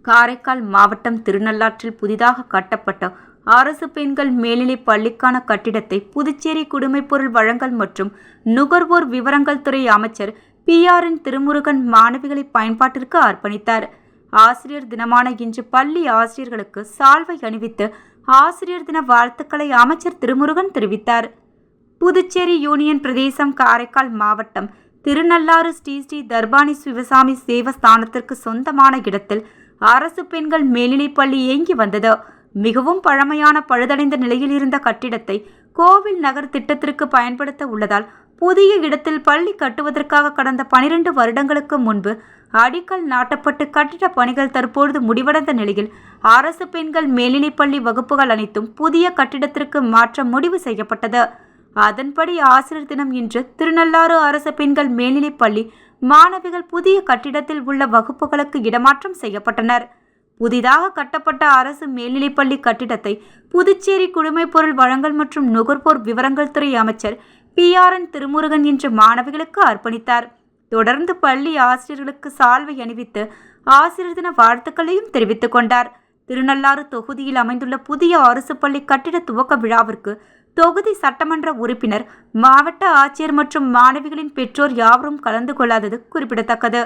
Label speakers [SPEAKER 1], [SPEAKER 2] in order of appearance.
[SPEAKER 1] காரைக்கால் மாவட்டம் திருநள்ளாற்றில் புதிதாக கட்டப்பட்ட அரசு பெண்கள் மேல்நிலைப் பள்ளிக்கான கட்டிடத்தை புதுச்சேரி குடிமைப்பொருள் வழங்கல் மற்றும் நுகர்வோர் விவரங்கள் துறை அமைச்சர் PRN திருமுருகன் மாணவிகளை பயன்பாட்டிற்கு அர்ப்பணித்தார். ஆசிரியர் தினமான இன்று பள்ளி ஆசிரியர்களுக்கு சால்வை அணிவித்து ஆசிரியர் தின வாழ்த்துக்களை அமைச்சர் திருமுருகன் தெரிவித்தார். புதுச்சேரி யூனியன் பிரதேசம் காரைக்கால் மாவட்டம் திருநள்ளாறு ஸ்ரீ ஸ்ரீ தர்பானி சிவசாமி தேவஸ்தானத்திற்கு சொந்தமான இடத்தில் அரசு பெண்கள் மேல்நிலைப் பள்ளி இயங்கி வந்தது. மிகவும் பழமையான பழுதடைந்த நிலையில் இருந்த கட்டிடத்தை கோவில் நகர் திட்டத்திற்கு பயன்படுத்த உள்ளதால் புதிய இடத்தில் பள்ளி கட்டுவதற்காக கடந்த 12 வருடங்களுக்கு முன்பு அடிக்கல் நாட்டப்பட்டு கட்டிட பணிகள் தற்பொழுது முடிவடைந்த நிலையில் அரசு பெண்கள் மேல்நிலைப் பள்ளி வகுப்புகள் அனைத்தும் புதிய கட்டிடத்திற்கு மாற்ற முடிவு செய்யப்பட்டது. அதன்படி ஆசிரியர் தினம் இன்று திருநள்ளாறு அரசு பெண்கள் மேல்நிலைப் பள்ளி மாணவிகள் புதிய கட்டிடத்தில் உள்ள வகுப்புகளுக்கு இடமாற்றம் செய்யப்பட்டனர். புதிதாக கட்டப்பட்ட அரசு மேல்நிலைப்பள்ளி கட்டிடத்தை புதுச்சேரி குடிமைப்பொருள் வழங்கல் மற்றும் நுகர்வோர் விவரங்கள் துறை அமைச்சர் PRN திருமுருகன் இன்று மாணவிகளுக்கு அர்ப்பணித்தார். தொடர்ந்து பள்ளி ஆசிரியர்களுக்கு சால்வை அணிவித்து ஆசிரியர் தின வாழ்த்துக்களையும் தெரிவித்துக் கொண்டார். திருநள்ளாறு தொகுதியில் அமைந்துள்ள புதிய அரசு பள்ளி கட்டிட துவக்க விழாவிற்கு தொகுதி சட்டமன்ற உறுப்பினர், மாவட்ட ஆட்சியர் மற்றும் மாணவிகளின் பெற்றோர் யாவரும் கலந்து கொள்ளாதது குறிப்பிடத்தக்கது.